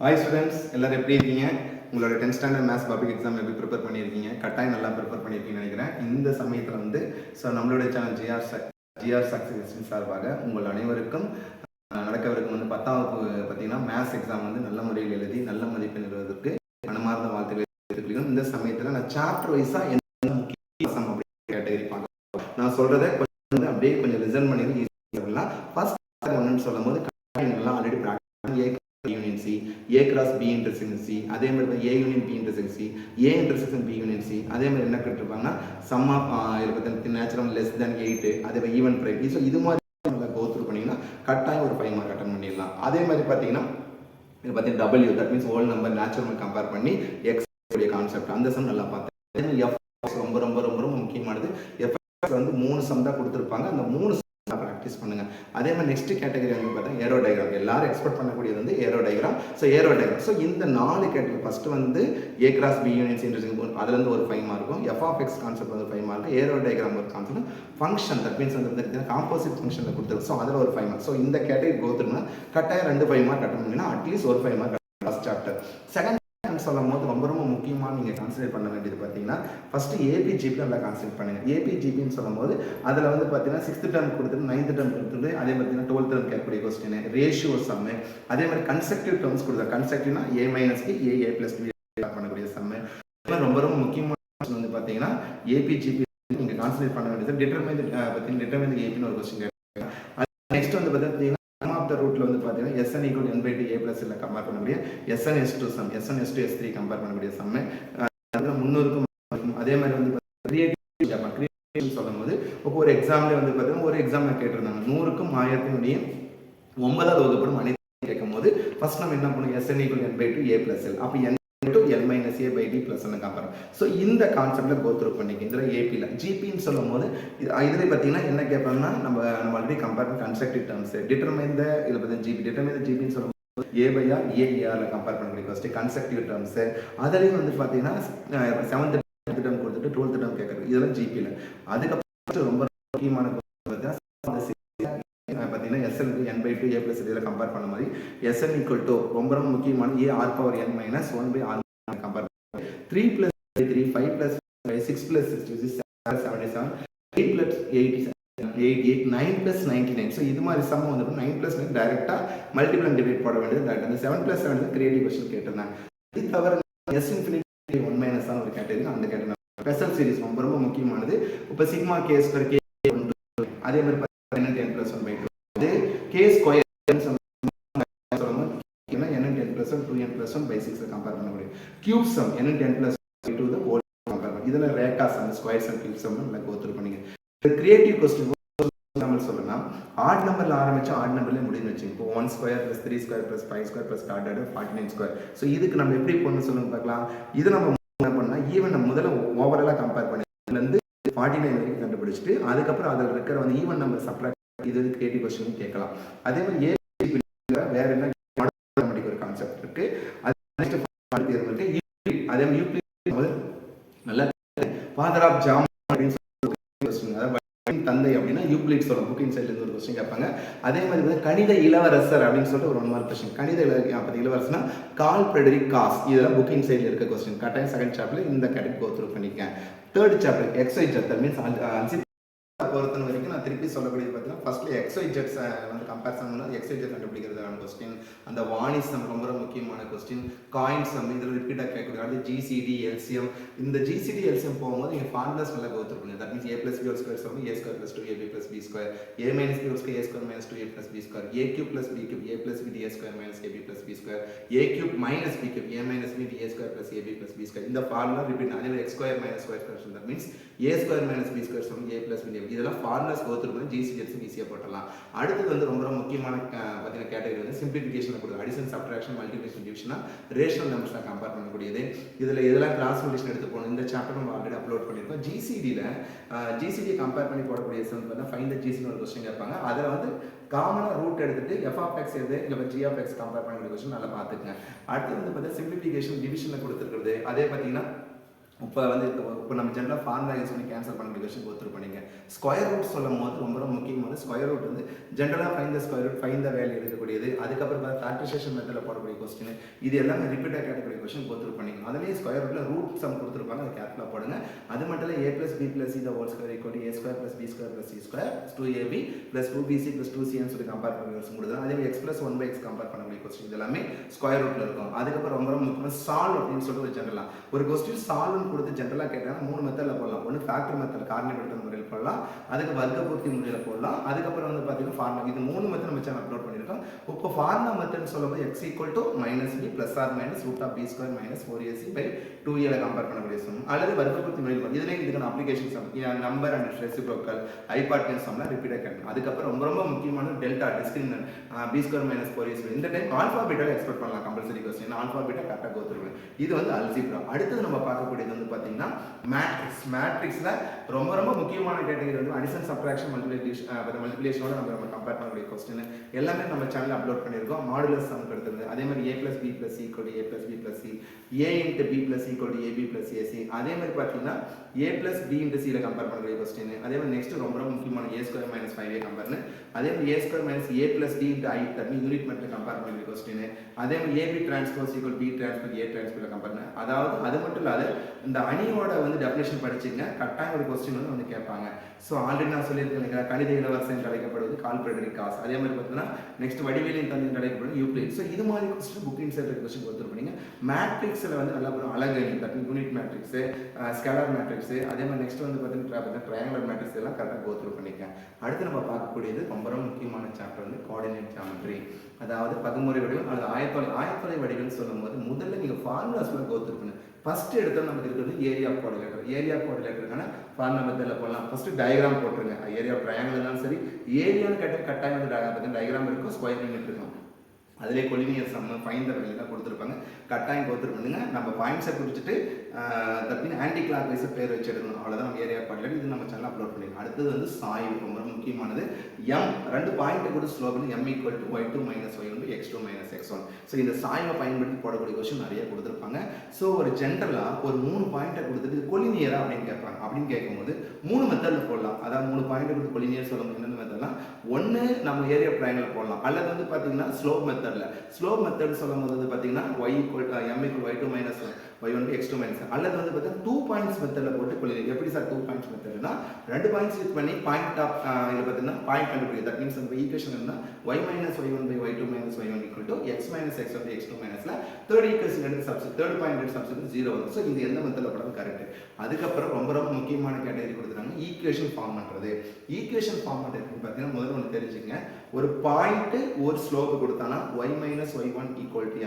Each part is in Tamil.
ஹாய் ஸ்டூடெண்ட்ஸ், எல்லாரும் எப்படி இருக்கீங்க? உங்களோட 10th standard maths public exam எப்படி ப்ரிப்பேர் பண்ணியிருக்கீங்க? கட்டாயம் நல்லா ப்ரிப்பேர் பண்ணியிருக்கீங்கன்னு நினைக்கிறேன். இந்த சமயத்தில் நம்மளுடைய சேனல் ஜிஆர் சக்ஸஸ் சார்பாக உங்கள் அனைவருக்கும் நடக்கவிருக்கும் 10ஆம் வகுப்பு பார்த்தீங்கன்னா மேத்ஸ் எக்ஸாம் நல்ல முறையில் எழுதி நல்ல மதிப்பெண் பெறுவதற்கு மனமார்ந்த வாழ்த்துக்களை தெரிவித்துக் இந்த சமயத்தில் நான் சாப்டர் வைஸாக என்ன முக்கிய கேட்டகரி பார்க்கலாம். நான் சொல்கிறத அப்படியே கொஞ்சம் லிசன் பண்ணி ஈஸியாக ஃபர்ஸ்ட் ஒன்றுன்னு சொல்லும் போது நல்லா already practice union C, A cross B intersection C, அதே மாதிரி A union B intersection C, A intersection B union C, அதே மாதிரி என்ன கேட்டிருப்பாங்கன்னா sum of natural less than 8, அதே மாதிரி even prime. ஸோ இது மாதிரி நல்லா கோ த்ரூ பண்ணிங்கன்னா கட்டாயம் ஒரு 5 மார்க் அட்டன் பண்ணிடலாம். அதே மாதிரி பார்த்தீங்கன்னா இது பார்த்தீங்கன்னா W, that means whole number natural compare பண்ணி X உடைய கான்செப்ட் அந்த சம் நல்லா பார்த்தேன். F ரொம்ப ரொம்ப ரொம்ப ரொம்ப முக்கியமானது. F 3 சம் தான் கொடுத்துருப்பாங்க. அந்த 3 ப்ராக்டிஸ் பண்ணுங்க. அதே மாதிரி நெக்ஸ்ட் கேட்டகரி பார்த்தா ஏரோ டயக்ராம். எல்லாரும் எக்ஸ்பெக்ட் பண்ணக்கூடியது ஏரோ டயக்ராம். ஸோ இந்த 4 category first A cross B union C intersection அதுலேருந்து ஒரு 5 மார்க்கும், f(x) concept 5 mark, arrow diagram ஒரு concept, function that means composite ஃபங்க்ஷனில் கொடுத்துருக்கு. ஸோ அதில் ஒரு 5 மார்க். ஸோ இந்த கேட்டகரி கோத்துனா கட்டாயம் 5 மார்க் அட்டன் பண்ணிங்கன்னா அட்லீஸ்ட் ஒரு 5 மார்க் ஃபர்ஸ்ட் சாப்டர். செகண்ட் சொல்லும் போது ரொம்ப ரொம்ப முக்கியமாக நீங்கள் கான்சன்ட்ரேட் பண்ண வேண்டியது பார்த்தீங்கன்னா ஃபர்ஸ்ட் ஏபிஜிபி நல்லா கான்சன்ட்ரேட் பண்ணுங்க. ஏபிஜிபின்னு சொல்லும் போது அதில் பார்த்தீங்கன்னா 6th டேர்ம் கொடுத்துட்டு 9th டேர்ம் கொடுத்துட்டு அதே பார்த்தீங்கன்னா 12th டேர்ம் கேட்கக்கூடிய கொஸ்டின், ரேஷியோ சம்மு, அதே மாதிரி கன்ஸ்ட்ரக்டிவ் டேர்ம்ஸ் கொடுத்தா கன்ஸ்ட்ரக்டிவ்னா A-க்கு A+B பண்ணக்கூடிய சம்மு. ரொம்ப ரொம்ப முக்கியமான பார்த்தீங்கன்னா ஏபிஜிபி நீங்கள் கான்சன்ட்ரேட் பண்ண வேண்டியது டிட்டர்மைன் ஏபின்னு ஒரு கொஸ்டின் கேட்குறாங்க. நெக்ஸ்ட் பார்த்தீங்கன்னா ரூட்ல பார்த்தீங்கன்னா SN = n/2 A+L கம்பேர் பண்ணக்கூடிய SN_S2 sum, SN_S2 S3 compare பண்ணக்கூடிய சம் 300க்கும். அதே மாதிரி கிரியேட்டிவ் சொல்லும்போது ஒவ்வொரு எக்ஸாம்ல பார்த்தீங்கன்னா ஒரு எக்ஸாம்ல கேட்டிருந்தாங்க 100க்கும் 1000க்கும் 9வது வகுப்பு அனைத்து கேட்கும் போது ஃபர்ஸ்ட் நம்ம என்ன பண்ணுவோம், SN = n/2 A+L அப்போ n L - A/D + compare. So இந்த கான்செப்ட்ல கோ த்ரூ பண்ணிக்க. இதில் ஏபியில் ஜிபின்னு சொல்லும் போது இதில் பார்த்தீங்கன்னா என்ன கேட்பாங்கன்னா நம்ம ஆல்ரெடி கம்பேர் பண்ணி கன்ஸ்ட்ரக்டிவ் டேர்ம்ஸ் டிட்டர்மைன் இதில் பார்த்தீங்கன்னா ஜிபின்னு சொல்லும் போது A/R A/Rல கம்பேர் பண்ணக்கூடிய ஃபர்ஸ்ட் கன்ஸ்ட்ரக்டிவ் டேர்ம்ஸ். அதுலேயும் பார்த்தீங்கன்னா 7th டேர்ம் கொடுத்துட்டு 12th டேர்ம் கேட்கறது இதெல்லாம் ஜிபியில். அதுக்கப்புறம் ரொம்ப முக்கியமான பார்த்தீங்கன்னா SN = n/2 A+L இதில் கம்பேர் பண்ண மாதிரி SN = ரொம்ப ரொம்ப முக்கியமான AR(n-1/r) கம்பேர் 3 + 3 5 + 5 6 + 6 77 8 + 8 88 9 + 99. ஸோ இது மாதிரி சம் 9 + 9 டைரக்டா மல்டிபிள் அண்ட் டிவைட் போட வேண்டியது. தட் அந்த 7 + 7 கிரியேட்டிவ் கொஸ்டின் கேட்டிருந்தாங்க. இது தவிர S∞ 1 - ஒரு கேட்டகரி அந்த கேட்டகரி ஸ்பெஷல் சீரிஸ் ரொம்ப ரொம்ப முக்கியமானது. இப்போ சிக்மா K² K அதே மாதிரி n + 1/2 K² n + 2n+1/6 compare பண்ணக்கூடிய cube sum n + 10 the whole compare பண்ணி இதில் ரேட்டா sum square sum cube sum நல்லா கோ த்ரூ பண்ணிங்க. கிரியேட்டிவ் கொஸ்டின் சொல்லலாம் ஆட் நம்பர்ல ஆரம்பிச்சு ஆட் நம்பர்ல முடிஞ்சு வச்சு இப்போ 1² + 3² + 5² + 49². ஸோ இதுக்கு நம்ம எப்படி பண்ணணும் சொல்லுங்க பார்க்கலாம். இது நம்ம என்ன பண்ணா ஈவன் நம்ம முதல்ல ஓவராலா கம்பேர் பண்ணி இதுல இருந்து 49 வரைக்கும் கண்டுபிடிச்சிட்டு அதுக்கப்புறம் அதில் இருக்கிற ஈவன் நம்பர் சப்ட்ராக்ட் இது கிரியேட்டிவ் கொஸ்டின் கேட்கலாம். அதே மாதிரி வேற என்ன ஒரு கான்செப்ட் இருக்கு. அதே மாதிரி யூக்ளிட் நல்ல ஃபாதர் ஆஃப் ஜாமெட்ரி அப்படின்னு தந்தை அப்படின்னா யூக்ளிட் சொல்லும். புக்கிங் சைட்ல இருந்து ஒரு கொஸ்டின் கேட்பாங்க. அதே மாதிரி கணித இளவரசர் அப்படின்னு சொல்லிட்டு ஒரு 1 மார்க் கொஸ்டின். கணித இளவரசர்னா கார்ல் ஃபிரெடரிக் காஸ். இதெல்லாம் புக்கிங் சைட்ல இருக்க கொஸ்டின். கட்டாயம் செகண்ட் சாப்டர்ல இந்த கேட்டகரி கோ த்ரூ பண்ணிருக்கேன். Third chapter XYZ that means பொறுத்த வரைக்கும் நான் திருப்பி சொல்லக்கூடியது பார்த்தீங்கன்னா ஃபர்ஸ்ட்ல XYZ கம்பேரிசன் பண்ணால் XYZ கண்டுபிடிக்கிறதுக்கான கொஸ்டின், அந்த வாணி சம் ரொம்ப முக்கியமான கொஸ்டின், காயின் சம் இதில் ரிப்பீட்டாக கேட்கக்கூடிய GCD LCM. இந்த GCD LCM போகும்போது நீங்கள் ஃபார்முலாஸ் நல்லா கோ த்ரூ பண்ணுங்க. தட் மீன்ஸ் A+B² சொல்லுங்க A² + 2AB + B², A - B² A² - 2A + B², A³ + B³ A+B - D² - AB + B², A³ - B D² - AB + B². இந்த ஃபார்முலா ரிப்பீட். அதே மாதிரி x² - y². That means A² - B² சொல்லுங்க A + B. இதெல்லாம் ஃபார்முலாஸ் கோ த்ரூ பண்ணி GCD ஈஸியாக போட்டலாம். அடுத்தது ரொம்ப முக்கியமான பார்த்தீங்கன்னா கேட்டகரி சிம்பிளிஃபிகேஷன் கொடுத்து அடிஷன் சப்ட்ராக்ஷன் மல்டிப்ளிகேஷன் டிவிஷனா ரேஷனல் நம்பர்ஸ்லாம் கம்பேர் பண்ணக்கூடியது. இதில் இதெல்லாம் கிராஸ் மல்டிப்ளிகேஷன் எடுத்து போகணும். இந்த சாப்டர் நம்ம ஆல்ரெடி அப்லோட் பண்ணியிருக்கோம். GCD கம்பேர் பண்ணி போடக்கூடிய சம் பார்த்தா ஃபைண்ட் தி GCD ஒரு கொஸ்டின் கேட்பாங்க. அதில் காமனாக ரூட் எடுத்துட்டு f(x) எது இல்லை g(x) கம்பேர் பண்ணக்கூடிய கொஸ்டின் நல்லா பார்த்துக்கங்க. அடுத்து பார்த்தா சிம்பிளிஃபிகேஷன் டிவிஷனில் கொடுத்துருக்குறது. அதே பார்த்தீங்கன்னா இப்போ வந்து இப்போ நம்ம ஜென்ரலாக ஃபார்முலா யூஸ் பண்ணி கேன்சல் பண்ணக்கூடிய கொஸ்டின் கோத்ரூ பண்ணிங்க. ஸ்கொயர் ரூட் சொல்லும் போது ரொம்ப ரொம்ப முக்கியமான ஸ்கொயர் ரூட் வந்து ஜென்ரலாக find the square root, find the value எடுக்கக்கூடியது. அதுக்கப்புறம் ஃபேக்டரைசேஷன் மெத்தடில் போடக்கூடிய கொஸ்டின், இது எல்லாமே ரிப்பீட்டாக கேட்கக்கூடிய கொஸ்டின் கோத்ரூ பண்ணிங்க. அதுலேயே ஸ்கொயர் ரூட்டில் ரூட் சம் கொடுத்துருப்பாங்க, அதை கேப்ல போடுங்க. அது மட்டும் இல்லை a + b + c the whole square equal to a square + b square + c square 2ab + 2bc + 2c ன்னு சொல்லி கம்பேர் பண்ணி கொஸ்டின் கொடுத்துருங்க. அதே மாதிரி x + 1/x கம்பேர் பண்ணக்கூடிய கொஸ்டின் இது எல்லாமே ஸ்கொயர் ரூட்ல இருக்கும். அதுக்கப்புறம் ரொம்ப ரொம்ப முக்கியமாக சால்வ் அப்படின்னு சொல்லிட்டு ஒரு ஜென்ரலாக ஒரு கொஸ்டின் சால்வ்னு கொடுத்து ஜென்ரலாக கேட்டால் 3 மெத்தடில் போடலாம். ஒன்று ஃபேக்டர் மெத்தட், காரணிப்படுத்தும் முறையில் போடலாம். அதுக்கு வர்க்க பூர்த்தி முறையில் போடலாம். அதுக்கப்புறம் வந்து பார்த்தீங்கன்னா ஃபார்முலா, இது 3 மெத்தட் நம்ம சேனல் அப்லோட் பண்ணியிருக்கோம். இப்போ ஃபார்முலா மெத்தட்னு சொல்லும்போது x = -b + or -√b² - 4ac/2a compare பண்ணக்கூடிய சம், அல்லது வர்க்க பூர்த்தி முறையில் இதுலேயும் இதுக்கான application sum, number and reciprocal, hypotenuse சம்லாம் ரிப்பீட்டாக கேட்கணும். அதுக்கப்புறம் ரொம்ப ரொம்ப முக்கியமான டெல்டா, டிஸ்கிரிமினன்ட், b² - 4ac. இந்த டைம் ஆல்பா பீட்டால எக்ஸ்பெக்ட் பண்ணலாம் கம்பல்சரி கொஸ்டின். ஆல்பா பீட்டா கரெக்டாக கோத்துருவேன். இது வந்து அல்ஜிப்ரா. அடுத்தது நம்ம பார்க்கக்கூடியது வந்து பார்த்தீங்கன்னா மேட்ரிக்ஸ். மேட்ரிக்ஸ்ல ரொம்ப ரொம்ப முக்கியமான கேட்டகரி வந்து அடிஷன், சப்ட்ராக்ஷன், மல்டிப்ளிகேஷனோட நம்ம கம்பேர் பண்ணக்கூடிய கொஸ்டின் எல்லாமே நம்ம சேனல்ல அப்லோட் பண்ணியிருக்கோம். மாடுலஸ் சம் எடுத்துருது. அதே மாதிரி a + b + c = a + b + c, a × b + c = ab + ac. அதே மாதிரி பார்த்தீங்கன்னா a + b × c ல கம்பேர் பண்ணக்கூடிய கொஸ்டின். அதே மாதிரி நெக்ஸ்ட் ரொம்ப ரொம்ப முக்கியமான a² - 5a கம்பேர்னு. அதே மாதிரி a² - a + d × i that mean unit method compare பண்ணக்கூடிய கொஸ்டின். அதே மாதிரி ab transpose = b transpose a transpose கம்பேர்னு. அதாவது அது மட்டும் இல்லாத இந்த அணியோட வந்து டெஃபினேஷன் படிச்சிங்க, கட்டாயம் ஒரு கொஸ்டின் வந்து கேட்பாங்க. ஸோ ஆல்ரெடி நான் சொல்லியிருக்கேன், கணித இளவரசன் என்று அழைக்கப்படுவது கார்ல் ஃபிரெடரிக் காஸ். அதே மாதிரி பார்த்தீங்கன்னா நெக்ஸ்ட் வடிவேலின் தந்தை என்று அழைக்கப்படுவது யூக்ளிட். ஸோ இது மாதிரி கொஸ்டின் புக் இன்சைட் கொஸ்டின் கொடுத்துருப்பீங்க. மேட்ரிக்ஸில் வந்து நல்லா அழகணி, that mean unit matrix, scalar matrix, அதே மாதிரி நெக்ஸ்ட் வந்து பார்த்தீங்கன்னா ட்ரையாங்குலர் மேட்ரிக்ஸ் எல்லாம் கரெக்டாக கோத்ரூ பண்ணியிருக்கேன். அடுத்து நம்ம பார்க்கக்கூடியது ரொம்ப ரொம்ப முக்கியமான சாப்டர் வந்து கோஆர்டினேட் ஜியோமெட்ரி, அதாவது பகுமுறை வடிவம் அல்லது ஆயத்தொலை வடிவம்னு சொல்லும்போது முதல்ல நீங்கள் ஃபார்முலாஸ்லாம் கோத்ரூ பண்ணு. ஃபர்ஸ்ட் எடுத்தோம் நமக்கு இருக்கிறது area of coordinator. Area of கோஆர்டினேட்டருக்கான ஃபார்முலா மெத்தடில் போடலாம். ஃபர்ஸ்ட் டயக்ராம் போட்டுருங்க. ஏரியா ஆஃப் ட்ரையாங்கிள் இருந்தாலும் சரி, ஏரியான்னு கேட்டால் கட்டாயம் வந்து டயக்ராம் இருக்கும், ஸ்கொயர் யூனிட் இருக்கும். அதிலே collinear sum, find the value தான் கொடுத்துருப்பாங்க. கட்டாயம் கோத்ரூ பண்ணுங்க. நம்ம பாயிண்ட்ஸை குறிச்சிட்டு that mean anticlockwise பேர் வச்சு எடுக்கணும். அவ்வளோதான் நம்ம ஏரியா கோஆர்டினேட். இது நம்ம சேனல் அப்லோட் பண்ணிருக்கோம். அடுத்தது வந்து சாய்வு, ரொம்ப முக்கியமானது. m 2 பாயிண்ட் கூட slope m = y2 - y1 / x2 - x1. So இந்த சாய்வை பயன்படுத்தி போடக்கூடிய கொஸ்டின் நிறைய கொடுத்துருப்பாங்க. ஸோ ஒரு ஜென்ரலாக ஒரு 3 பாயிண்ட்டை கொடுத்துட்டு இது கொலினியரா அப்படின்னு கேட்பாங்க. அப்படின்னு கேட்கும்போது 3 மெத்தடில் போடலாம். அதாவது 3 பாயிண்ட் கொடுத்து கொலினியர் சொல்லும்போது என்னென்ன மெத்தட்னா, ஒன்று நம்ம ஏரியா ட்ரையாங்கிள் போடலாம், அல்லது வந்து பார்த்தீங்கன்னா ஸ்லோப் மெத்தடில். ஸ்லோப் மெத்தட் சொல்லும் போது பார்த்தீங்கன்னா y = m = y2 - y1 / x2 - அல்லது வந்து பார்த்தீங்கன்னா 2 பாயிண்ட்ஸ் மெத்தடில் போட்டு கொலினியர். எப்படி சார் 2 பாயிண்ட்ஸ் மெத்தட்னா, 2 பாயிண்ட்ஸ் யூஸ் பண்ணி பாயிண்ட் ஆஃப் இதில் பார்த்தீங்கன்னா பாயிண்ட் கண்டுபிடிக்கும். தட் மீன்ஸ் நம்ம ஈக்குவேஷன் என்ன, y - y1 / y2 - y1 = x - x1 / x2 - third equation எடுத்து சப்ஸ்டிட், தேர்ட் பாயிண்ட் எடுத்து சப்ஸ்டிட் 0 வரும். ஸோ இது எந்த மெத்தடில் போடுறது கரெக்ட். அதுக்கப்புறம் ரொம்ப ரொம்ப முக்கியமான கேட்டகரி கொடுத்துருக்காங்க, ஈக்குவேஷன் ஃபார்ம் பண்ணுறது. ஈக்குவேஷன் ஃபார்ம் பண்ணுறது பார்த்தீங்கன்னா முதல்ல ஒன்று தெரிஞ்சுங்க, ஒரு பாயிண்ட் ஒரு ஸ்லோப் கொடுத்தானா y - y1 =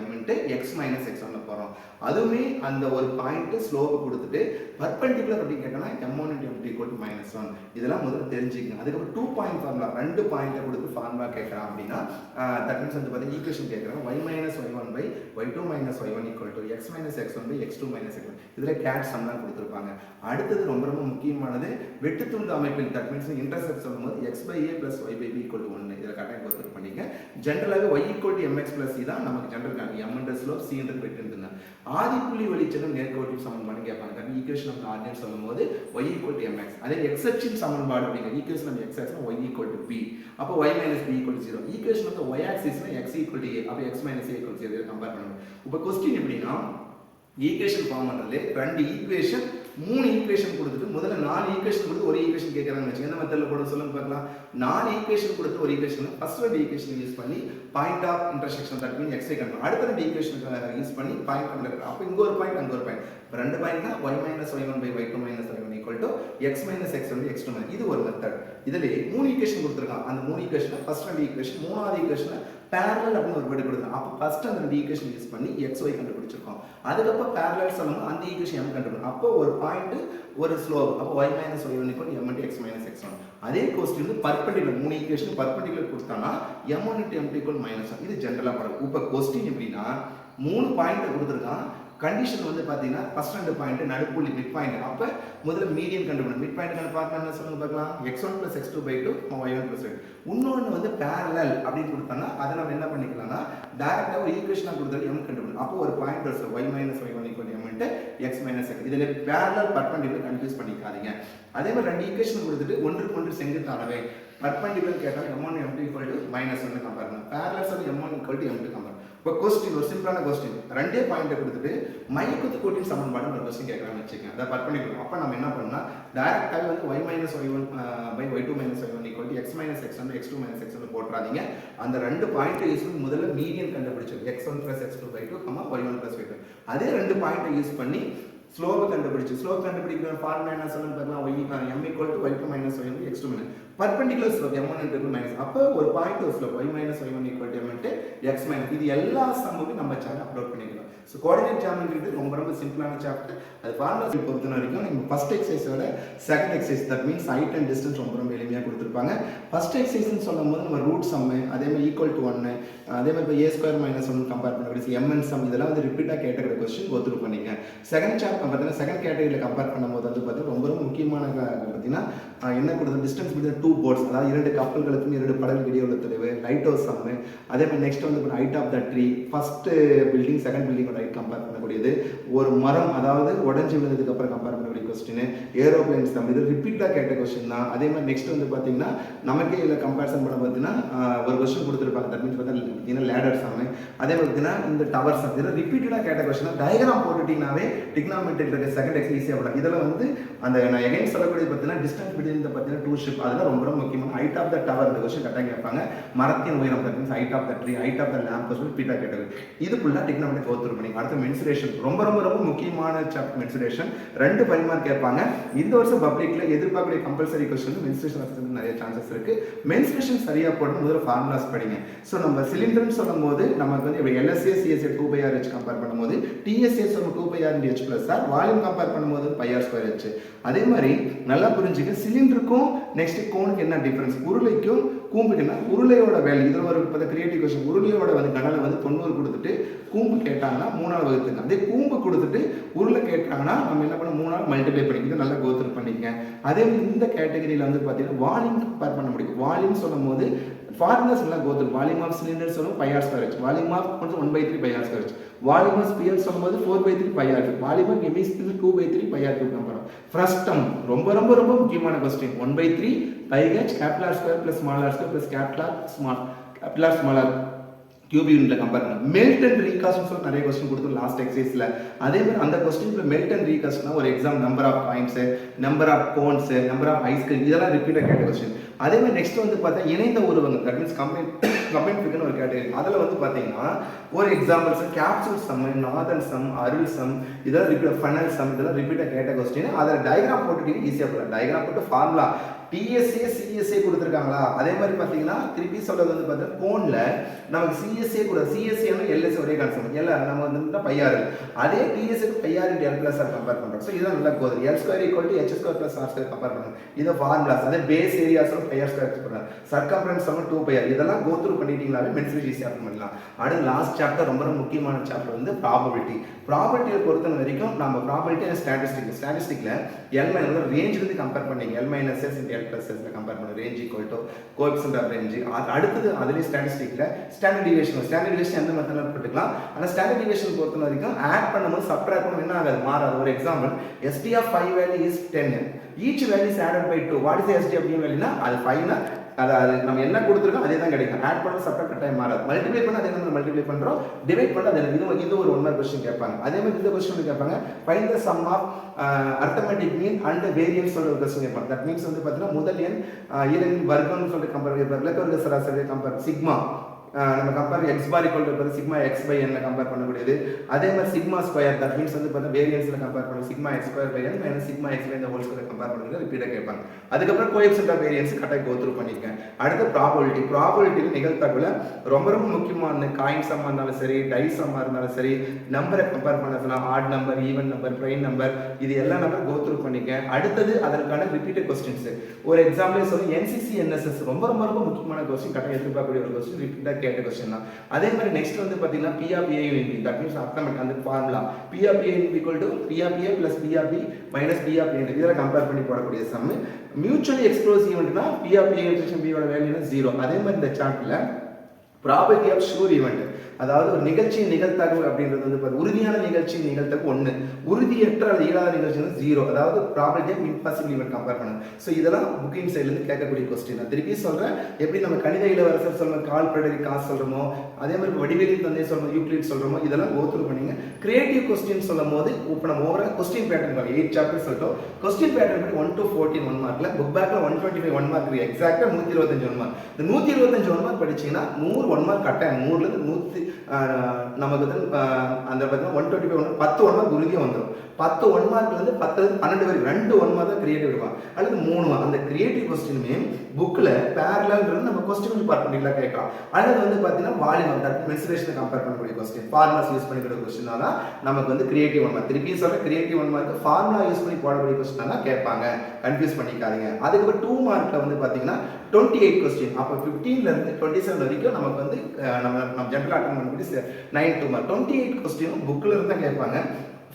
m × x - x1 போகிறோம். அதுவுமே அந்த ஒரு பாயிண்ட் ஸ்லோப் கொடுத்துட்டு பர்பெண்டிகுலர் அப்படி கேட்டோம்னா m1 × m2 = -1. இதெல்லாம் முதல்ல தெரிஞ்சுக்கங்க. அதுக்கப்புறம் 2 பாயிண்ட் ஃபார்முலா, 2 பாயிண்ட்டை கொடுத்து ஃபார்முலா கேட்குறான் அப்படின்னா தட் மீன்ஸ் வந்து பார்த்தீங்கன்னா ஈக்குவேஷன் கேட்குறாங்க, y - y1 / y2 - y1 = x - x1 / x2 - x1. இதில் கேட் சம்லாம் கொடுத்துருப்பாங்க. அடுத்தது ரொம்ப ரொம்ப முக்கியமானது வெட்டுத்துண்டு அமைப்பில், தட் மீன்ஸ் இன்டர்செப்ட் சொல்லும்போது x/a + y/b = 1. இதில் கரெக்டாக கோத்ரூ பண்ணிங்க. ஜென்ரலாகவே y = mx + c தான் நமக்கு ஜென்ரல் காரணம். m ன்ற ஸ்லோப், c ன்ற வெட்டுத்துண்டு. ஆதிப்புள்ளி வெளிச்சடம் நேர்கோட்டில் சமன்பாடு கேட்பாங்க. ஈக்குவேஷன் ஆஃப் ஆர்டினேட் சொல்லும்போது y = mx. அதே x அச்சின் சமன்பாடு அப்படிங்கிற equation of x axis y = b. அப்போ y - b = 0. Equation of y ஆக்சிஸ்னா x = a. அப்போ x - a = 0 கம்பேர் பண்ணணும். இப்போ क्वेश्चन எப்படின்னா, ஈக்குவேஷன் ஃபார்ம் பண்றதுல 2 ஈக்குவேஷன் 3 ஈக்குவேஷன் கொடுத்துட்டு முதல்ல 4 ஈக்குவேஷன் கொடுத்து ஒரு ஈக்குவேஷன் கேட்கறாங்கன்னு வெச்சுங்க. எந்த மெத்தட்ல போட சொல்லுங்க பார்க்கலாம். 4 ஈக்குவேஷன் கொடுத்து ஒரு ஈக்குவேஷன் ஃபர்ஸ்ட் 2 ஈக்குவேஷன் யூஸ் பண்ணி point of intersection, that mean x ஐ கண்டுபிடிக்கணும். அடுத்த 2 ஈக்குவேஷன் யூஸ் பண்ணி பாயிண்ட் கண்டுபிடிக்கணும். அப்ப இங்க ஒரு பாயிண்ட், அங்க ஒரு பாயிண்ட். இப்ப 2 பாயிண்ட்னா y - y1 / y2 - y1 = x - x1 / x2 - இது ஒரு மெத்தட். இதுல 3 ஈக்குவேஷன் கொடுத்திருக்கான். அந்த 3 ஈக்குவேஷன் ஃபர்ஸ்ட் 2 ஈக்குவேஷன், மூணாவது ஈக்குவேஷன் parallel அப்படின்னு ஒரு வேர்ட் கொடுத்தோம். அப்ப ஃபர்ஸ்ட் அந்த 2 ஈக்குவேஷன் யூஸ் பண்ணி xy கண்டுபிடிச்சிருக்கோம். அதுக்கப்புறம் parallel சொல்லும்போது அந்த ஈக்குவேஷன் m கண்டுபிடிக்கணும். அப்போ ஒரு பாயிண்ட் ஒரு ஸ்லோப், அப்போ y - y1 = m × x - x1. அதே क्वेश्चन வந்து பர்பெண்டிகுலர், 3 ஈக்குவேஷன் பர்பெண்டிகுலர் கொடுத்தானா m1 × m2 = -1. இது ஜெனரலா படும். இப்போ क्वेश्चन எப்படின்னா 3 பாயிண்ட் கொடுத்திருக்கான். கண்டிஷன் வந்து பாத்தீங்கன்னா ஃபர்ஸ்ட் 2 பாயிண்ட் நடுப்புள்ளி மிட் பாயிண்ட். அப்ப முதல்ல மீடியன் கண்டுபிடிக்கணும். மிட் பாயிண்ட்கான ஃபார்முலா என்ன சொல்லுங்க பார்க்கலாம். x1 + x2/2 y1 + y2. இன்னொன்னு வந்து parallel அப்படி கொடுத்தானா அத நம்ம என்ன பண்ணிக்கலாம்னா டைரக்ட்டா ஒரு ஈக்குவேஷனா கொடுத்தாலும் m கண்டுபிடிக்கணும். அப்போ ஒரு பாயிண்ட் வரும் y - y1 = m × எம்ன்ட்டு எக்ஸ் மைனஸ் எக்ஸ். இதில் பேரலல் பர்பெண்டிகுலர் கன்ஃபியூஸ் பண்ணிக்காதீங்க. அதே மாதிரி ரெண்டு ஈக்குவேஷன் கொடுத்துட்டு ஒன்றுக்கு ஒன்று செங்குத்தானவை பர்பெண்டிகுலர் கேட்டால் m1 m2 -1 கம்பேர் பண்ணணும். பேரலல்ஸ் வந்து m1 m2 கம்பேர். இப்போ கொஸ்டின் ஒரு சிம்பிளான கொஸ்டின் ரெண்டே பாயிண்ட் கொடுத்துட்டு மையக்குத்து கோட்டின் சமன்பாடு ஒரு கொஸ்டின் கேட்கறான்னு வச்சுக்கோங்க. அதை பர்பெண்டிகுலர். அப்போ நம்ம என்ன பண்ணா டைரக்டாக வந்து y - y1 y2 - y1 x - x1 x2 - x1 போட்டுறாதீங்க. அந்த ரெண்டு பாயிண்ட் யூஸ் பண்ணி முதல்ல மீடியன் கண்டுபிடிச்சோம் x1 + x2 by 2 y1 + y2. அதே ரெண்டு பாயிண்ட் யூஸ் பண்ணி ஸ்லோப் கண்டுபிடிச்சு ஸ்லோப் கண்டுபிடிக்கிற ஃபார்முலா என்ன சொல்லுன்னு பார்க்கலாம். m = y2 - y1 x2 perpendicular slope m1 × -. அப்போ ஒரு பாயிண்ட் ஒரு slope y - y1 = m × x - இது எல்லா சம்முமே நம்ம சேனல் அப்லோட் பண்ணிக்கலாம். ஸோ கோஆர்டினேட் ஜியோமெட்ரி ரொம்ப சிம்பிளான சாப்டர். அது ஃபார்முலா பொறுத்த வரைக்கும் நீங்கள் ஃபர்ஸ்ட் எக்ஸசைஸோட second exercise that means height and distance ரொம்ப எளிமையாக கொடுத்துருப்பாங்க. ஃபர்ஸ்ட் எக்ஸசைஸ்னு சொல்லும் போது நம்ம ரூட் சம்மு அதே மாதிரி = 1 அதே மாதிரி இப்போ a² - 1 கம்பேர் பண்ணி mn சம் இதெல்லாம் வந்து ரிப்பீட்டாக கேட்டகரி கொஸ்டின் கோத்ரூ பண்ணிங்க. செகண்ட் சாப்டர் பார்த்தீங்கன்னா செகண்ட் கேட்டகரியில் கம்பேர் பண்ணும்போது வந்து பார்த்தீங்கன்னா ரொம்ப முக்கியமான பார்த்தீங்கன்னா என்ன கொடுத்தோம் டிஸ்டன்ஸ் பிட்வீன் டூ போர்ட்ஸ் அதாவது இரண்டு கப்பல்களுக்கும் இரண்டு படகு இடையே உள்ள தொலைவு லைட் ஹவுஸ் சம்மு அதே மாதிரி நெக்ஸ்ட் வந்து height of the tree first building second building height compare பண்ணக்கூடியது ஒரு மரம் அதாவது உடஞ்சி விழுந்ததுக்கு அப்புறம் கம்பேர் பண்ணக்கூடிய கொஸ்டின் ஏரோப்ளைன்ஸ் சம் இது ரிப்பீட்டாக கேட்ட கொஸ்டின் தான். அதே மாதிரி நெக்ஸ்ட் வந்து பார்த்தீங்கன்னா நமக்கே இதில் கம்பேரிசன் பண்ண பார்த்தீங்கன்னா ஒரு கொஸ்டின் கொடுத்துருப்பாங்க தட் மீன்ஸ் பார்த்தீங்கன்னா லேடர் சம்மு அதே மாதிரி பார்த்தீங்கன்னா இந்த டவர் சம் இதெல்லாம் ரிப்பீட்டடாக கேட்ட கொஸ்டின் டயக்ராம் போட்டுட்டீங்கன்னாவே டிக்னாமெட்ரிக் இருக்க செகண்ட் எக்ஸ் ஈஸியாக விடலாம். இதில் வந்து அந்த நான் எகைன் சொல்லக்கூடிய பார்த்தீங்கன்னா டிஸ்டன்ஸ் பிட்வீன் பார்த்தீங்கன்னா டூ ஷிப் அதெல்லாம் ரொம்ப முக்கியமான ஹைட் ஆஃப் த டவர் இந்த கொஸ்டின் கரெக்டாக கேட்பாங்க. மரத்தின் உயரம் that means height of the tree height of the lamp question ரிப்பீட்டாக கேட்டது. இது ஃபுல்லாக டிக்னாமெட்ரிக் கோத்ரூ பண்ணி அடுத்து மென்சுரேஷன் ரொம்ப முக்கியமான சாப்டர் மென்சுரேஷன் 2 5 மார்க் கேட்பாங்க. இந்த வருஷம் பப்ளிக்ல எதிர்பார்க்கக்கூடிய கம்பல்சரி क्वेश्चन மென்சுரேஷன் வரதுக்கு நிறைய சான்சஸ் இருக்கு. மென்சுரேஷன் சரியா போடும் முதல்ல ஃபார்முலாஸ் படிங்க. சோ நம்ம சிலிண்டர்னு சொல்லும்போது நமக்கு வந்து LSA CSA 2/RH கம்பேர் பண்ணும்போது TSA சொல்லும் 2/R + R வால்யூம் கம்பேர் பண்ணும்போது πr²H. அதே மாதிரி நல்லா புரிஞ்சுக்க சிலிண்டருக்கும் நெக்ஸ்ட் கோனுக்கு என்ன டிஃபரன்ஸ் உருளைக்கும் கூம்புக்கு என்ன உருளையோட வேல்யூ இதில் ஒரு கிரியேட்டிவ் கொஸ்டின் உருளையோட வந்து கனலை வந்து 90 கொடுத்துட்டு கூம்பு கேட்டாங்கன்னா 3ஆல் வகுத்துங்க. அதே கூம்பு கொடுத்துட்டு உருளை கேட்டாங்கன்னா நம்ம என்ன பண்ண 3ஆல் மல்டிப்ளை பண்ணிக்கிட்டு நல்லா கோத்ரூ பண்ணிக்கங்க. அதே மாதிரி இந்த கேட்டகரியில் வந்து பார்த்தீங்கன்னா வால்யூம் கம்பேர் பண்ண முடியும். வால்யூம் சொல்லும் போது ஃபார்முலாஸ் எல்லாம் கோத்ரூ வால்யூம் ஆஃப் சிலிண்டர் சொல்லும் πr²H வால்யூம் ஆஃப் கொஞ்சம் 1/3 πr²H வால்யூம் ஆஃப் ஸ்பியர் சொல்லும்போது 4/3 πr2 volume of hemisphere 2/3 πr2 compare. First term ரொம்ப முக்கியமான question 1/3 πh capital R² + small r² + capital small r cube யூனிட்ல கம்பேர் பண்ணலாம். மெல்ட் அண்ட் ரீகாஸ்ட் சொல்லி நிறைய क्वेश्चन கொடுத்து லாஸ்ட் எக்ஸசைஸ்ல அதே மாதிரி அந்த क्वेश्चनல மெல்ட் அண்ட் ரீகாஸ்ட்னா ஒரு exam number of points number of cones number of ice cream இதெல்லாம் ரிப்பீட்டா கேட்ட क्वेश्चन. அதே மாதிரி நெக்ஸ்ட் வந்து பார்த்தா இணைந்த உருவங்கள் தட் மீன்ஸ் கம்பைன் ஃபிகர்னு ஒரு கேட்டகரி அதில் வந்து பார்த்தீங்கன்னா ஒரு எக்ஸாம்பிள்ஸ் கேப்சூல் சம் நாதன் சம் அருள் சம் இதெல்லாம் ரிப்பீட் ஃபனல் சம் இதெல்லாம் ரிப்பீட்டாக கேட்ட கொஸ்டின் அதில் டயக்ராம் போட்டுட்டு ஈஸியாக போடலாம். டயக்ராம் போட்டு ஃபார்முலா TSA CSA கொடுத்துருக்காங்களா அதே மாதிரி பார்த்தீங்கன்னா திருப்பி சொல்றது வந்து பார்த்தீங்கன்னா கோன்ல நமக்கு CSA கூட CSA LSA ஒரே கான்செப்ட் எல்லாம் நம்ம வந்து πr அதே TSA πr × L + R compare பண்றோம். ஸோ இதான் நல்லா கோது L² = H² + R² கம்பேர் பண்ணுறோம். இதை ஃபார்முலாஸ் அதே பேஸ் ஏரியாஸ் πr² பண்ணுறாங்க சர்க்கம்ஃபரன்ஸ் 2πr இதெல்லாம் கோத்ரூ பண்ணிட்டீங்களாவே மென்சுரேஷன் ஈஸியாக பண்ணலாம். அடுத்து லாஸ்ட் சாப்டர் ரொம்ப முக்கியமான சாப்டர் வந்து ப்ராபபிலிட்டி. ப்ராபபிலிட்டியை பொறுத்த வரைக்கும் நம்ம ப்ராபபிலிட்டி அண்ட் ஸ்டாட்டிஸ்டிக்ல L - ரேஞ்ச் வந்து கம்பேர் பண்ணீங்க L - S × L + S compare பண்ண ரேஞ்ச் = கோஎஃபிஷியன்ட் ஆஃப் ரேஞ்ச். அடுத்தது அதுலயே ஸ்டாட்டிஸ்டிக்ல ஸ்டாண்டர்ட் டிவியேஷன் எந்த மெத்தட்ல போட்டுக்கலாம். ஆனா ஸ்டாண்டர்ட் டிவியேஷன் பொறுத்த வரைக்கும் ஆட் பண்ணும்போது சப்ட்ராக்ட் பண்ணும்போது என்ன ஆகாது மாறாது. ஒரு example ST of 5 value is 10 each value is added by 2 what is the ST of வேல்யூனா அது 5 னா அது நம்ம என்ன கொடுத்துருக்கோம் அதே தான் கிடைக்கும். ஆட் பண்ண சப்ட்ராக்ட் டைம் மாறாது. மல்டிப்ளை பண்ண அதே நம்ம மல்டிப்ளை பண்றோம் டிவைட் பண்ண அது இது ஒரு 1 மார்க் क्वेश्चन கேட்பாங்க. அதே மாதிரி இந்த क्वेश्चन கேட்பாங்க find the sum of arithmetic mean and variance சொல்ற ஒரு क्वेश्चन கேட்பாங்க. தட் மீன்ஸ் வந்து பார்த்தீங்கன்னா முதல் எண் இலங்கின் வர்க்கம்னு சொல்லிட்டு கம்பேர் விளக்க சராசரி கம்பேர் சிக்மா நம்ம compare x bar = sigma x by n compare பண்ணக்கூடியது. அதே மாதிரி சிக்மா ஸ்கொயர் தட் மீன்ஸ் வந்து பார்த்தா வேரியன்ஸ்ல கம்பேர் பண்ணி sigma x² by n minus sigma x by n whole square compare பண்ணுறது ரிப்பீட்டாக கேட்பாங்க. அதுக்கப்புறம் கோஎஃபிஷியன்ட் ஆஃப் வேரியன்ஸ் கரெக்டாக கோத்ரூ பண்ணிருக்கேன். அடுத்து ப்ராபபிலிட்டியில் நிகழ்த்தகவுல ரொம்ப முக்கியமான காயின் சம்மா இருந்தாலும் சரி டை சம்மா இருந்தாலும் சரி நம்பரை கம்பேர் பண்ண சொல்லலாம். Add number even number prime number இது எல்லா நம்பர் கோத்ரூ பண்ணிக்க. அடுத்தது அதற்கான ரிப்பீட்டட் கொஸ்டின்ஸ் ஒரு எக்ஸாம்பிளே சொல்லி NCC NSS ரொம்ப முக்கியமான கொஸ்டின் கரெக்டாக எதிர்பார்க்கக்கூடிய ஒரு கொஸ்டின் ரிப்பீட்டாக கேட்ட क्वेश्चन தான். அதே மாதிரி நெக்ஸ்ட் வந்து பாத்தீங்கன்னா P of A unity that means அப்டமட் அந்த formula P of A equal to P of A plus P of B minus P of A இதெல்லாம் கம்பேர் பண்ணி போடக்கூடிய சம். மியூச்சுவலி எக்ஸ்க்ளூசிவ் யூனிட்னா P of A intersection B ஓட வேல்யூனா 0. அதே மாதிரி இந்த சார்ட்ல ப்ராபபிலிட்டி ஆஃப் ஷூர் ஈவெண்ட், அதாவது ஒரு நிகழ்ச்சியின் நிகழ்த்தகவு அப்படின்றது வந்து உறுதியான நிகழ்ச்சியின் நிகழ்த்தகவு 1, உறுதியற்ற அல்லது இயலாத நிகழ்ச்சி வந்து 0, அதாவது probability of impossible event compare பண்ணுங்க. ஸோ இதெல்லாம் புக்கிங் சைட்லேருந்து கேட்கக்கூடிய கொஸ்டின். நான் திருப்பி சொல்கிறேன், எப்படி நம்ம கணித இளவரசர் சொல்கிறோம், கால் பிரெடரிக் காஸ் சொல்கிறோமோ, அதே மாதிரி வடிவேலின் தந்தை சொல்கிறோம், யூக்ளிட் சொல்கிறோமோ, இதெல்லாம் கோத்ரூ பண்ணிங்க. கிரியேட்டிவ் கொஸ்டின் சொல்லும் போது இப்போ நம்ம ஓவரால் கொஸ்டின் பேட்டர்ன் 8 சாப்டர் சொல்லிட்டோம். கொஸ்டின் பேட்டர்ன் படி 1 to 14 1 மார்க்ல, புக் பேக்கில் 125 1 மார்க் இருக்கு, எக்ஸாக்டாக 125 1 மார்க். இந்த 125 1 மார்க் படிச்சீங்கன்னா 100 1 மார்க் கட்டாயம், 100லேருந்து 100 நமக்கு வந்து அந்த பார்த்தீங்கன்னா 125 10 1 மார்க் உறுதியாக வந்துடும். 10 1 மார்க்லேருந்து 10 12 வரைக்கும் 2 1 மார்க் தான் கிரியேட்டிவ் இருப்பான், அல்லது 3. அந்த கிரியேட்டிவ் கொஸ்டினுமே புக்கில் பேரலான்றது நம்ம கொஸ்டின் பார்ட் கேட்கலாம், அல்லது வந்து பார்த்தீங்கன்னா வால்யூம் தட் மென்சுரேஷனை கம்பேர் பண்ணக்கூடிய கொஸ்டின், ஃபார்முலாஸ் யூஸ் பண்ணிக்கிற கொஸ்டின் தான் நமக்கு வந்து கிரியேட்டிவ் 1 மார்க். திருப்பி சொல்ல கிரியேட்டிவ் 1 மார்க் ஃபார்முலா யூஸ் பண்ணி போடக்கூடிய கொஸ்டின் தான் கேட்பாங்க, கன்ஃபியூஸ் பண்ணிக்காதீங்க. அதுக்கப்புறம் 2 மார்க்ல வந்து பார்த்தீங்கன்னா 28 கொஸ்டின், அப்போ 15லேருந்து 27 வரைக்கும் நமக்கு வந்து நம்ம ஜென்ரல் அட்டன் பண்ணக்கூடிய 9 2 மார்க். 28 கொஸ்டினும் புக்கில் இருந்து தான் கேட்பாங்க.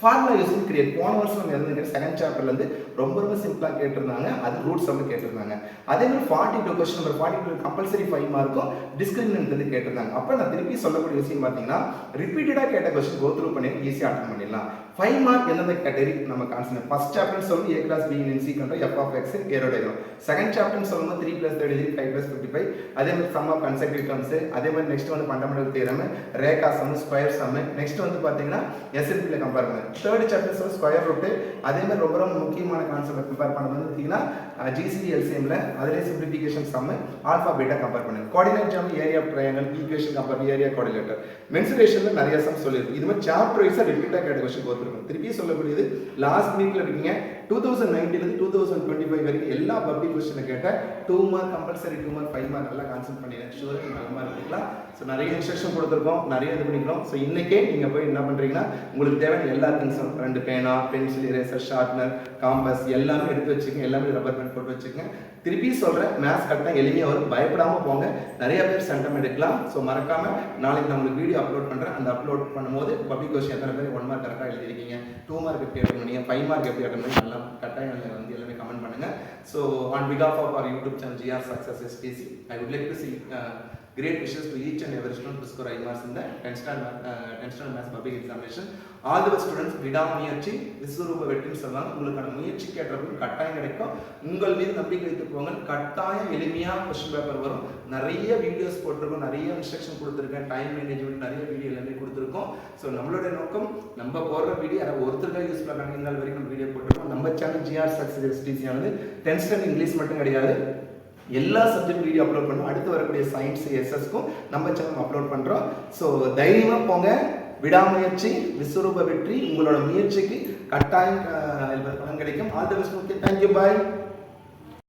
ஃபார்முலா யூஸ் பண்ணி கிரியேட், போன வருஷம் நம்ம இருந்து செகண்ட் சாப்டர்லேருந்து ரொம்ப ரொம்ப சிம்பிளாக கேட்டிருந்தாங்க, அது ரூட்ஸ் வந்து கேட்டிருந்தாங்க. அதே மாதிரி 42 கொஸ்டின் நம்பர் 42 கம்பல்சரி 5 மார்க்கும் டிஸ்கிரிமினன்ட் வந்து கேட்டிருந்தாங்க. அப்போ நான் திருப்பி சொல்லக்கூடிய விஷயம் பார்த்தீங்கன்னா, ரிப்பீட்டடாக கேட்ட கொஸ்டின் கோத்ரூ பண்ணி ஈஸியாக அட்டன் பண்ணிடலாம். 5 மார்க் எந்தெந்த கேட்டகரி நம்ம கான்செப்ட், ஃபர்ஸ்ட் சாப்டர் சொல்லும் A class B in C control F of X arrow diagram, second chapter சொல்லும் 3 + 33 5 + 55, அதே மாதிரி சம் ஆஃப் கன்செக்யூட்டிவ் டர்ம்ஸ், அதே மாதிரி நெக்ஸ்ட் வந்து ஃபண்டமெண்டல் தியரம், ரேகா சம், ஸ்கொயர் சம், நெக்ஸ்ட் வந்து பார்த்தீங்கன்னா SNP ல கம்பேர் பண்ணுங்க. தேர்ட் சாப்டர் சொல்ல ஸ்கொயர் ரூட், அதே மாதிரி ரொம்ப ரொம்ப முக்கியமான கான்செப்ட் கம்பேர் பண்ணுறது வந்து பார்த்தீங்கன்னா GCD LCM ல அதிலே simplification sum, alpha beta compare பண்ணுங்க. கோஆர்டினேட் ஜாம், area of triangle, equation compare, area coordinator, மென்சுரேஷன்ல நிறைய சம் சொல்லிருக்கு. இது மாதிரி சாப்டர் வைஸா ரிப்பீட்டா கேட்ட கொஸ்டின் போட்டுருக்கோம். திருப்பி சொல்லக்கூடியது லாஸ்ட் வீக்ல இருக்கீங்க 2019 ல இருந்து 2025 வரைக்கும் எல்லா பப்ளிக் கொஸ்டினை கேட்ட 2 மார்க் கம்பல்சரி, 2 மார்க் 5 மார்க் நல்லா கான்சென்ட்ரேட் பண்ணி ஷூர் நல்ல மார்க் எடுக்கலாம். ஸோ நிறைய இன்ஸ்ட்ரக்ஷன் கொடுத்துருக்கோம், நிறைய இது பண்ணிக்கிறோம். ஸோ இன்னைக்கே நீங்க போய் என்ன பண்றீங்கன்னா, உங்களுக்கு தேவையான எல்லா திங்ஸும் 2 பேனா, பென்சில், இரேசர், ஷார்ப்னர், காம்பஸ் எல்லாமே எடுத்து வச்சுக்கோங்க, எல்லாமே ரப்பர் பேண்ட் போட்டு வச்சுக்கோங்க. திருப்பி சொல்றேன், மேத்ஸ் கரெக்டாக எளிமையாக வரும், பயப்படாம போங்க. நிறைய பேர் சென்டம் எடுக்கலாம். ஸோ மறக்காம நாளைக்கு நான் உங்களுக்கு வீடியோ அப்லோட் பண்றேன். அந்த அப்லோட் பண்ணும்போது பப்ளிக் கொஸ்டின் எத்தனை பேர் 1 மார்க் கரெக்டாக எழுதிருக்கீங்க, 2 மார்க் எப்படி அட்டன் பண்ணீங்க, 5 மார்க் எப்படி அட்டன் பண்ணி நல்லா கட்டாயம் வந்து எல்லாமே கமெண்ட் பண்ணுங்க. ஸோ ஆன் பிகாஃப் of our YouTube channel GR Success SPC, I would like to see great wishes to each and every student to score high marks in the 10th standard maths public examination. All the best students. விடாமுயற்சி விஸ்வரூப வெற்றின்னு சொல்லுவாங்க. உங்களுக்கான முயற்சி கேட்டவங்களுக்கு கட்டாயம் கிடைக்கும். உங்கள் மீது நம்பிக்கை வைத்து போங்க, கட்டாயம் எளிமையாக கொஸ்டின் பேப்பர் வரும். நிறைய வீடியோஸ் போட்டிருக்கோம், நிறைய இன்ஸ்ட்ரக்ஷன் கொடுத்துருக்கேன், டைம் மேனேஜ்மெண்ட் நிறைய வீடியோ எல்லாமே கொடுத்துருக்கோம். ஸோ நம்மளுடைய நோக்கம், நம்ம போடுற வீடியோ யாராவது ஒருத்தருக்காக யூஸ்ஃபுல்லாக இருந்தால் வரைக்கும் நம்ம வீடியோ போட்டிருக்கோம். நம்ம சேனல் GR Success SPC ஆனது 10th standard இங்கிலீஷ் மட்டும் கிடையாது, எல்லா சப்ஜெக்ட் வீடியோ அப்லோட் பண்ணுவோம். அடுத்து வரக்கூடிய சயின்ஸ் எஸ்எஸ்க்கும் நம்ம சேனல் அப்லோட் பண்ணுறோம். ஸோ தைரியமாக போங்க, விடாமுயற்சி விஸ்வரூப வெற்றி, உங்களோட முயற்சிக்கு கட்டாயம் பலன் கிடைக்கும். All the best. Okay, thank you, bye.